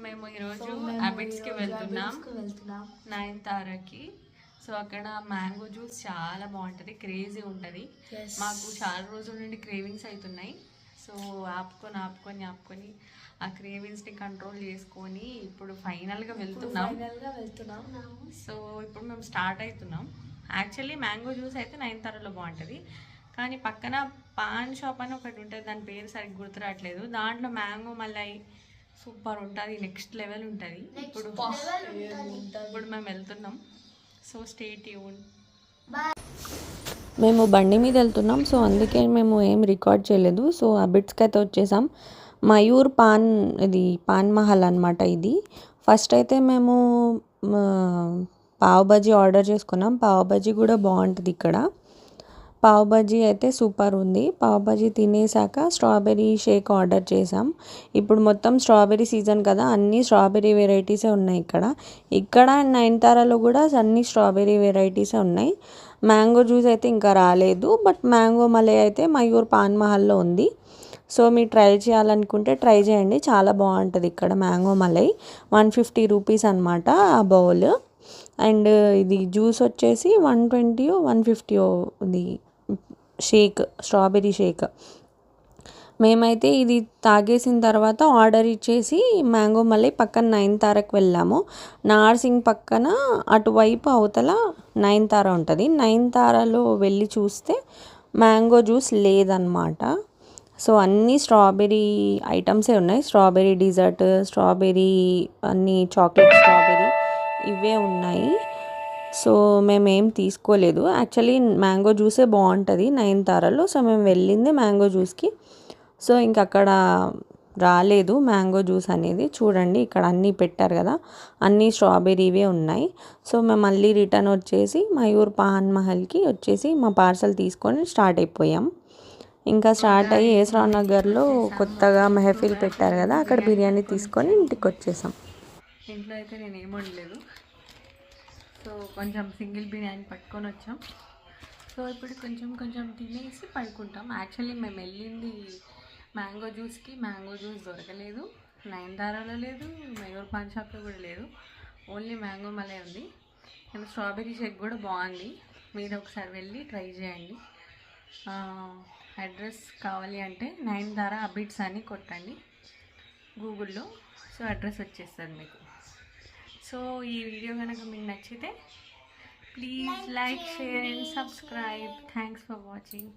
మేము ఈరోజు అబిట్స్కి వెళ్తున్నాం నయనతారకి. సో అక్కడ మ్యాంగో జ్యూస్ చాలా బాగుంటుంది, క్రేజీ ఉంటుంది. మాకు చాలా రోజుల నుండి క్రేవింగ్స్ అవుతున్నాయి. సో ఆపుకొని ఆ క్రేవింగ్స్ని కంట్రోల్ చేసుకొని ఇప్పుడు ఫైనల్గా వెళ్తున్నాం. సో ఇప్పుడు మేము స్టార్ట్ అవుతున్నాం. యాక్చువల్లీ మ్యాంగో జ్యూస్ అయితే నయనతారలో బాగుంటుంది, కానీ పక్కన పాన్ షాప్ అని ఒకటి ఉంటుంది, దాని పేరు సరిగ్గా గుర్తురావట్లేదు. దాంట్లో మ్యాంగో మలై సూపర్ ఉంటుంది, నెక్స్ట్ లెవెల్ ఉంటుంది. ఇప్పుడు మేము వెళ్తున్నాం. So stay tune. మేము బండి మీద వెళ్తున్నాం, సో అందుకే మేము ఏం రికార్డ్ చేయలేదు. సో అబిట్స్కి అయితే వచ్చేసాం. మయూర్ పాన్ మహల్ అనమాట ఇది. ఫస్ట్ అయితే మేము పావ్ బజీ ఆర్డర్ చేసుకున్నాం. పావ్ బజీ కూడా బాగుంటుంది ఇక్కడ. పావ్ బజీ అయితే సూపర్ ఉంది. పావ్ బజీ తినేసాక స్ట్రాబెర్రీ షేక్ ఆర్డర్ చేసాం. ఇప్పుడు మొత్తం స్ట్రాబెర్రీ సీజన్ కదా, అన్ని స్ట్రాబెర్రీ వెరైటీసే ఉన్నాయి ఇక్కడ నయనతారలో కూడా అన్ని స్ట్రాబెర్రీ వెరైటీసే ఉన్నాయి. మ్యాంగో జ్యూస్ అయితే ఇంకా రాలేదు, బట్ మ్యాంగో మలై అయితే మయూర్ పాన్ మహల్లో ఉంది. సో మీరు ట్రై చేయాలనుకుంటే ట్రై చేయండి, చాలా బాగుంటుంది ఇక్కడ మ్యాంగో మలై. 150 రూపీస్ అనమాట ఆ బౌల్. అండ్ ఇది జ్యూస్ వచ్చేసి 120 150 ఇది షేక్, స్ట్రాబెర్రీ షేక్. మేమైతే ఇది తాగేసిన తర్వాత ఆర్డర్ ఇచ్చేసి మ్యాంగో మలై పక్కన నయనతారకు వెళ్ళాము. నార్సింగ్ పక్కన అటువైపు అవతల నయనతార ఉంటుంది. నయనతారలో వెళ్ళి చూస్తే మ్యాంగో జ్యూస్ లేదన్నమాట. సో అన్నీ స్ట్రాబెర్రీ ఐటమ్సే ఉన్నాయి. స్ట్రాబెర్రీ డిజర్ట్, స్ట్రాబెర్రీ అన్నీ చాక్లెట్ స్ట్రాబెర్రీ ఇవే ఉన్నాయి. సో మేమేం తీసుకోలేదు. యాక్చువల్లీ మ్యాంగో జ్యూసే బాగుంటుంది నయనతారలో. సో మేము వెళ్ళింది మ్యాంగో జ్యూస్కి. సో ఇంక అక్కడ రాలేదు మ్యాంగో జ్యూస్ అనేది. చూడండి ఇక్కడ అన్నీ పెట్టారు కదా, అన్నీ స్ట్రాబెర్రీవే ఉన్నాయి. సో మేము మళ్ళీ రిటర్న్ వచ్చేసి మయూర్ పాన్ మహల్కి వచ్చేసి మా పార్సల్ తీసుకొని స్టార్ట్ అయిపోయాం. ఇంకా స్టార్ట్ అయ్యి ఏస్రావ్ నగర్లో కొత్తగా మెహఫిల్ పెట్టారు కదా, అక్కడ బిర్యానీ తీసుకొని ఇంటికి వచ్చేసాం. ఇంట్లో అయితే నేను ఏం వండలేదు. సో కొంచెం సింగిల్ బిర్యానీ పట్టుకొని వచ్చాం. సో ఇప్పుడు కొంచెం తినేసి పడుకుంటాం. యాక్చువల్లీ మేము వెళ్ళింది మ్యాంగో జ్యూస్కి. మ్యాంగో జ్యూస్ దొరకలేదు, నయనతారలో లేదు, మయూర్ పాన్ షాప్లో కూడా లేదు, ఓన్లీ మ్యాంగో మలై ఉంది. అండ్ స్ట్రాబెర్రీ షేక్ కూడా బాగుంది. మీరు ఒకసారి వెళ్ళి ట్రై చేయండి. అడ్రస్ కావాలి అంటే నయనతార అబిట్స్ అని కొట్టండి గూగుల్లో. సో అడ్రస్ వచ్చేస్తుంది మీకు. సో ఈ వీడియో కనుక మీకు నచ్చితే please like, share and subscribe. Thanks for watching.